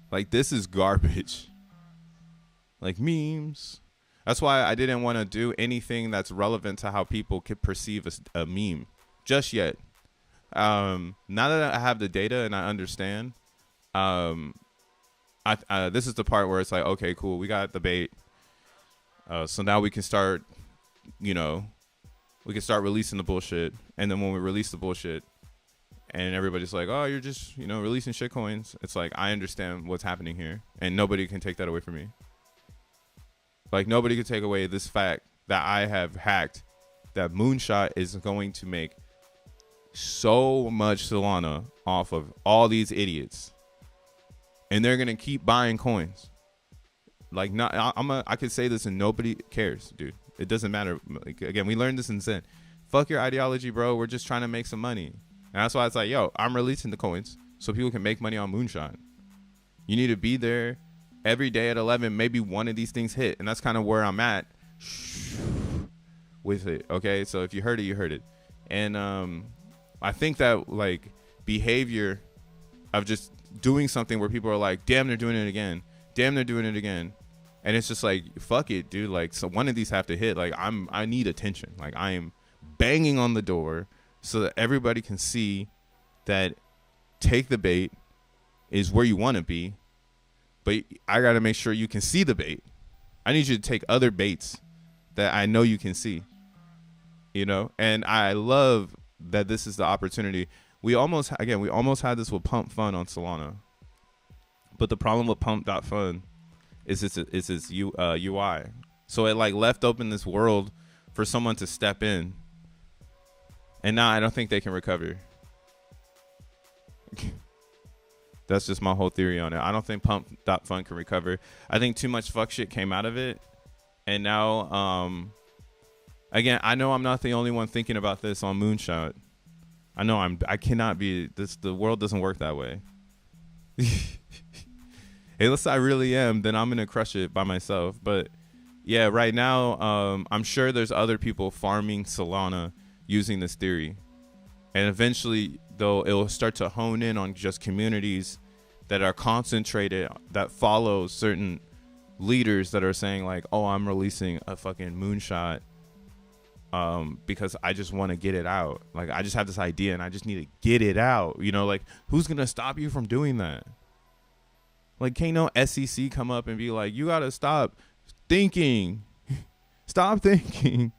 Like, this is garbage. Like memes. That's why I didn't want to do anything that's relevant to how people could perceive a meme just yet. Now that I have the data and I understand, this is the part where it's like, okay, cool, we got the bait. So now we can start, we can start releasing the bullshit. And then when we release the bullshit and everybody's like, oh, you're just, releasing shit coins. It's like, I understand what's happening here and nobody can take that away from me. Like, nobody can take away this fact that I have hacked that Moonshot is going to make so much Solana off of all these idiots. And they're going to keep buying coins. Like, I could say this and nobody cares, dude. It doesn't matter. Like, again, we learned this in Zen. Fuck your ideology, bro. We're just trying to make some money. And that's why it's like, yo, I'm releasing the coins so people can make money on Moonshot. You need to be there every day at 11. Maybe one of these things hit. And that's kind of where I'm at with it. Okay, so if you heard it, you heard it. And I think that, like, behavior of just doing something where people are like, damn, they're doing it again. Damn, they're doing it again. And it's just like, fuck it, dude. Like, so one of these have to hit. Like, I need attention. Like, I am banging on the door so that everybody can see that take the bait is where you want to be. But I got to make sure you can see the bait. I need you to take other baits that I know you can see. And I love that this is the opportunity. We almost had this with Pump Fun on Solana. But the problem with Pump.fun is its UI. So it like left open this world for someone to step in. And now I don't think they can recover. That's just my whole theory on it. I don't think Pump.fun can recover. I think too much fuck shit came out of it. And now, again, I know I'm not the only one thinking about this on Moonshot. I know I cannot be this. The world doesn't work that way. Unless I really am, then I'm going to crush it by myself. But yeah, right now, I'm sure there's other people farming Solana using this theory. And eventually, though, it'll start to hone in on just communities that are concentrated, that follow certain leaders that are saying like, oh, I'm releasing a fucking Moonshot because I just want to get it out. Like, I just have this idea and I just need to get it out. Like, who's going to stop you from doing that? Like, can't no SEC come up and be like, you got to stop thinking. Stop thinking.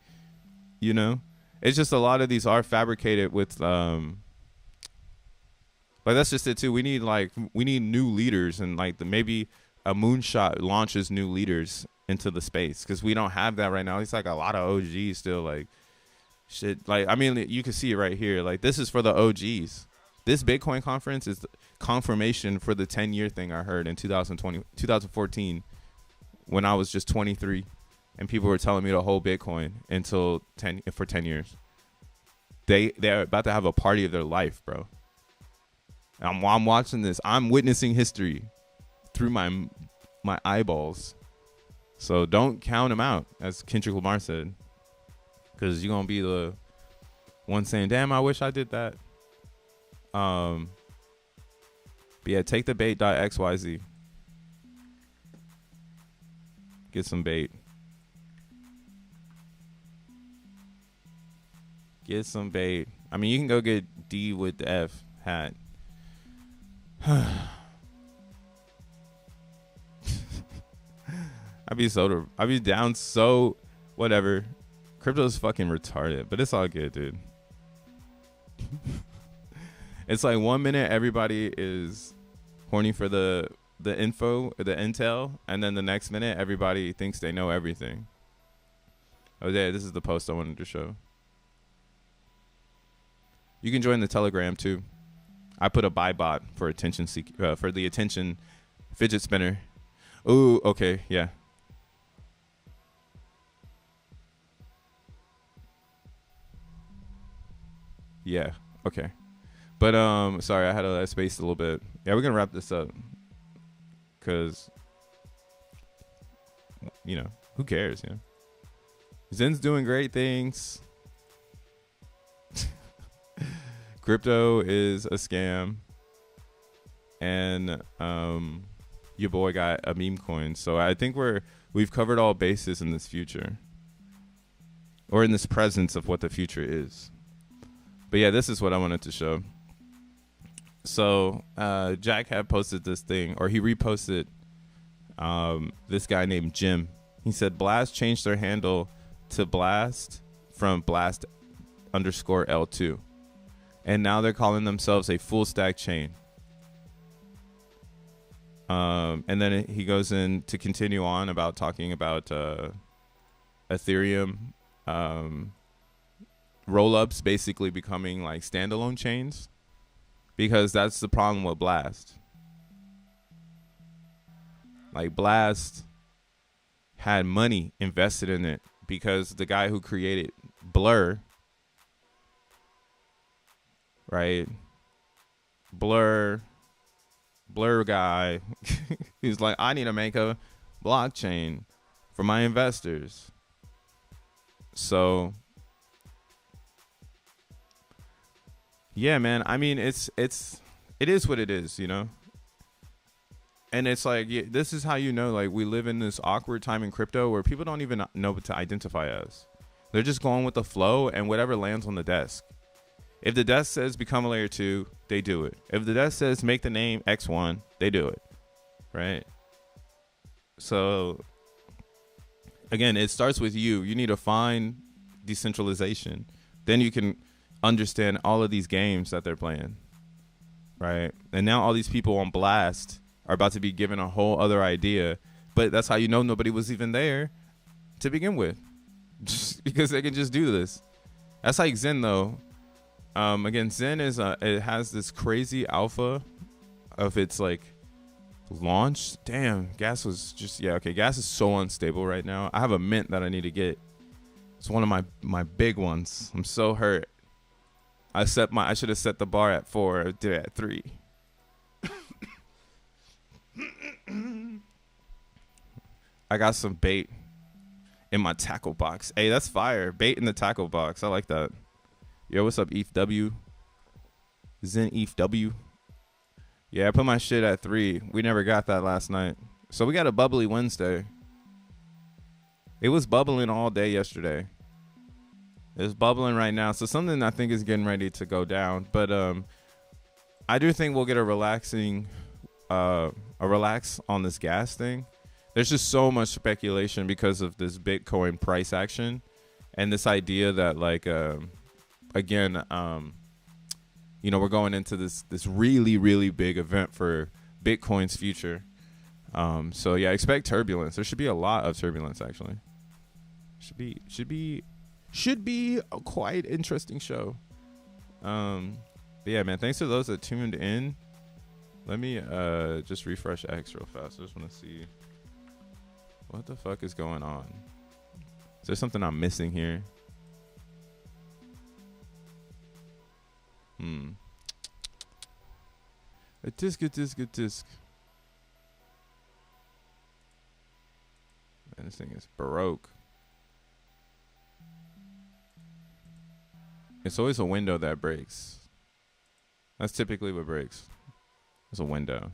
It's just a lot of these are fabricated with like, that's just it too. We need new leaders, and like maybe a Moonshot launches new leaders into the space, because we don't have that right now. It's like a lot of OGs still like shit. Like, I mean, you can see it right here. Like, this is for the OGs. This Bitcoin conference is confirmation for the 10-year thing I heard in 2014 when I was just 23 and people were telling me to hold Bitcoin until 10 years. They're about to have a party of their life, bro. I'm watching this. I'm witnessing history through my eyeballs. So don't count them out, as Kendrick Lamar said, because you're going to be the one saying, damn, I wish I did that. But yeah, take the bait.xyz. Get some bait. Get some bait. I mean, you can go get D with the F hat. I'd be down so whatever. Crypto's fucking retarded, but it's all good, dude. It's like 1 minute everybody is horny for the the info, the intel, and then the next minute everybody thinks they know everything. Oh yeah, this is the post I wanted to show. You can join the Telegram too. I put a buy bot for for the attention fidget spinner. Ooh, okay, yeah. Yeah, okay. But sorry, I had to space a little bit. Yeah, we're gonna wrap this up. Cause you know, who cares, you know? Zen's doing great things. Crypto is a scam. And your boy got a meme coin. So I think we've covered all bases in this future. Or in this presence of what the future is. But yeah, this is what I wanted to show. So Jack had posted this thing, or he reposted this guy named Jim. He said Blast changed their handle to Blast from Blast _ L2. And now they're calling themselves a full stack chain. And then he goes in to continue on about talking about Ethereum roll-ups basically becoming like standalone chains, because that's the problem with Blast. Like Blast had money invested in it because the guy who created Blur, right? Blur guy, he's like, I need to make a blockchain for my investors. So yeah, man, I mean, it is what it is, you know? And it's like, yeah, this is how you know, like, we live in this awkward time in crypto where people don't even know what to identify as. They're just going with the flow and whatever lands on the desk. If the desk says become a layer 2, they do it. If the desk says make the name X1, they do it, right? So, again, it starts with you. You need to find decentralization. Then you can understand all of these games that they're playing, right? And now all these people on Blast are about to be given a whole other idea, but that's how you know nobody was even there to begin with, just because they can just do this. That's like Zen, though. Again, Zen is it has this crazy alpha of its like launch. Damn, gas was just, yeah, okay, gas is so unstable right now. I have a mint that I need to get. It's one of my big ones. I'm so hurt. I should have set the bar at 4. I did it at 3. I got some bait in my tackle box. Hey, that's fire. Bait in the tackle box. I like that. Yo, what's up, ETHW? Zen ETHW. Yeah, I put my shit at 3. We never got that last night. So we got a bubbly Wednesday. It was bubbling all day yesterday. It's bubbling right now. So something I think is getting ready to go down. But I do think we'll get a relax on this gas thing. There's just so much speculation because of this Bitcoin price action and this idea that, like, again, you know, we're going into this really, really big event for Bitcoin's future. So yeah, expect turbulence. There should be a lot of turbulence, actually. Should be a quite interesting show. But yeah, man, thanks to those that tuned in. Let me just refresh X real fast. I just want to see what the fuck is going on. Is there something I'm missing here? A disc. Man, this thing is baroque. It's always a window that breaks. That's typically what breaks. It's a window.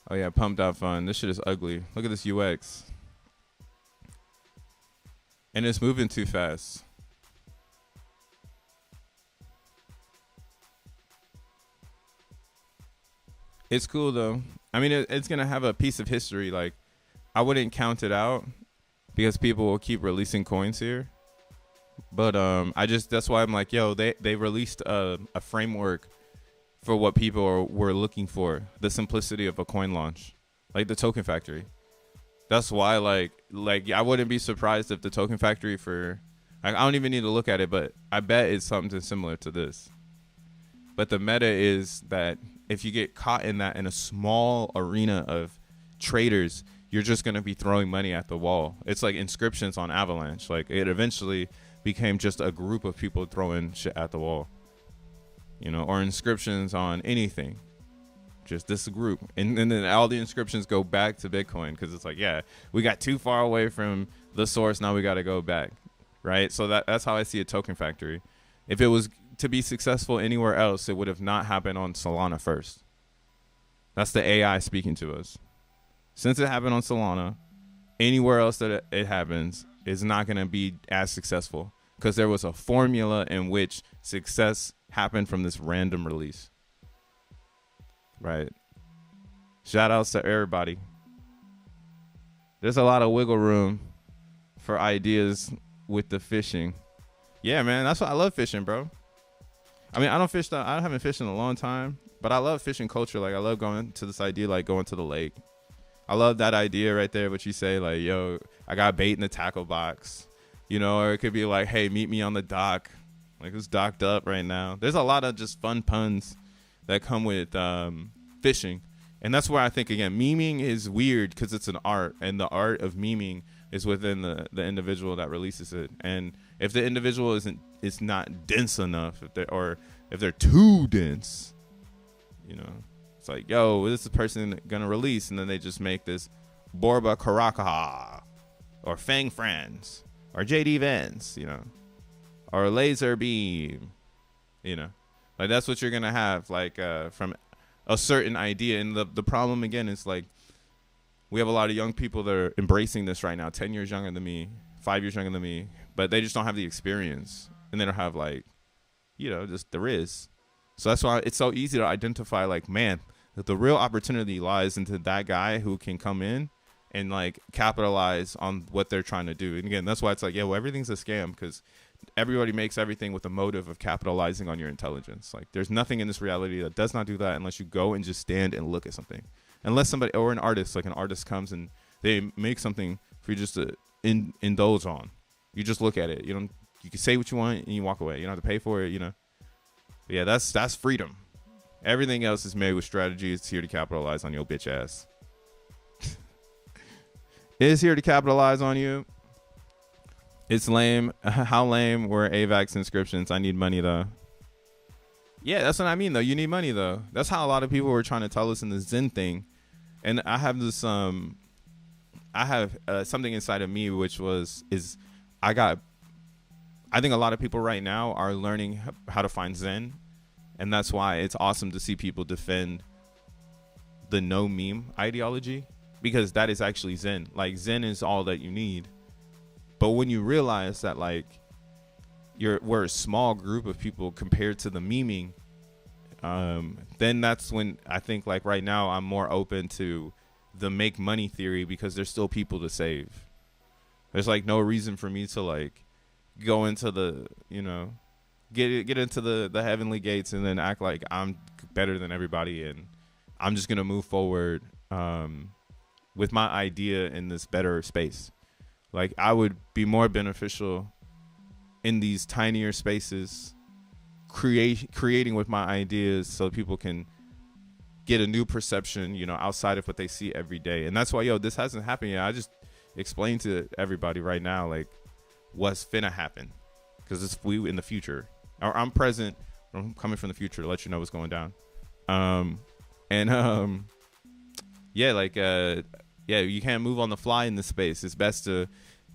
Oh yeah, pumped out fun. This shit is ugly. Look at this UX. And it's moving too fast. It's cool though. I mean, it's gonna have a piece of history. Like, I wouldn't count it out because people will keep releasing coins here. But that's why I'm like, yo, they released a framework for what people were looking for, the simplicity of a coin launch, like the token factory. That's why like I wouldn't be surprised if the token factory for, like, I don't even need to look at it, but I bet it's something similar to this. But the meta is that if you get caught in that, in a small arena of traders, you're just going to be throwing money at the wall. It's like inscriptions on Avalanche. Like, it eventually became just a group of people throwing shit at the wall, you know, or inscriptions on anything. Just this group. And then all the inscriptions go back to Bitcoin, because it's like, yeah, we got too far away from the source. Now we got to go back. Right. So that's how I see a token factory. If it was to be successful anywhere else, it would have not happened on Solana first. That's the AI speaking to us. Since it happened on Solana, anywhere else that it happens is not going to be as successful, because there was a formula in which success happened from this random release. Right. Shout outs to everybody. There's a lot of wiggle room for ideas with the fishing. Yeah, man, that's why I love fishing, bro. I mean, I haven't fished in a long time, but I love fishing culture. Like, I love going to this idea, like going to the lake. I love that idea right there, what you say, like, yo, I got bait in the tackle box, you know, or it could be like, hey, meet me on the dock. Like, who's docked up right now? There's a lot of just fun puns that come with fishing. And that's where I think, again, memeing is weird because it's an art, and the art of memeing is within the individual that releases it. And if the individual is not dense enough, if they're too dense, you know, it's like, yo, this is a person gonna release, and then they just make this Borba Karaka or Fang Friends or JD Vance, you know, or Laser Beam, you know, like that's what you're gonna have, like from a certain idea. And the problem again is, like, we have a lot of young people that are embracing this right now, 10 years younger than me, 5 years younger than me, but they just don't have the experience, and they don't have, like, you know, just the riz. So that's why it's so easy to identify, like, man, that the real opportunity lies into that guy who can come in and, like, capitalize on what they're trying to do. And again, that's why it's like, yeah, well, everything's a scam, because everybody makes everything with the motive of capitalizing on your intelligence. Like, there's nothing in this reality that does not do that unless you go and just stand and look at something. Unless somebody, or an artist, like an artist comes and they make something for you just to indulge on. You just look at it. You can say what you want and you walk away. You don't have to pay for it, you know. But yeah, that's freedom. Everything else is made with strategy. It's here to capitalize on your bitch ass. It's here to capitalize on you. It's lame. How lame were AVAX inscriptions? I need money, though. Yeah, that's what I mean, though. You need money, though. That's how a lot of people were trying to tell us in the Zen thing. And I have this, I have something inside of me, which is I think a lot of people right now are learning how to find Zen. And that's why it's awesome to see people defend the no meme ideology, because that is actually Zen. Like, Zen is all that you need. But when you realize that, like, we're a small group of people compared to the memeing, then that's when I think, like, right now I'm more open to the make money theory, because there's still people to save. There's, like, no reason for me to, like, go into the, you know, get into the heavenly gates and then act like I'm better than everybody, and I'm just gonna move forward with my idea in this better space. Like, I would be more beneficial in these tinier spaces, creating with my ideas, so people can get a new perception, you know, outside of what they see every day. And that's why, yo, this hasn't happened yet. I just explained to everybody right now, like, what's finna happen, because it's we in the future. Or I'm present. I'm coming from the future to let you know what's going down. Yeah, like, yeah, you can't move on the fly in this space. It's best to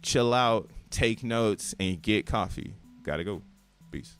chill out, take notes, and get coffee. Gotta go. Peace.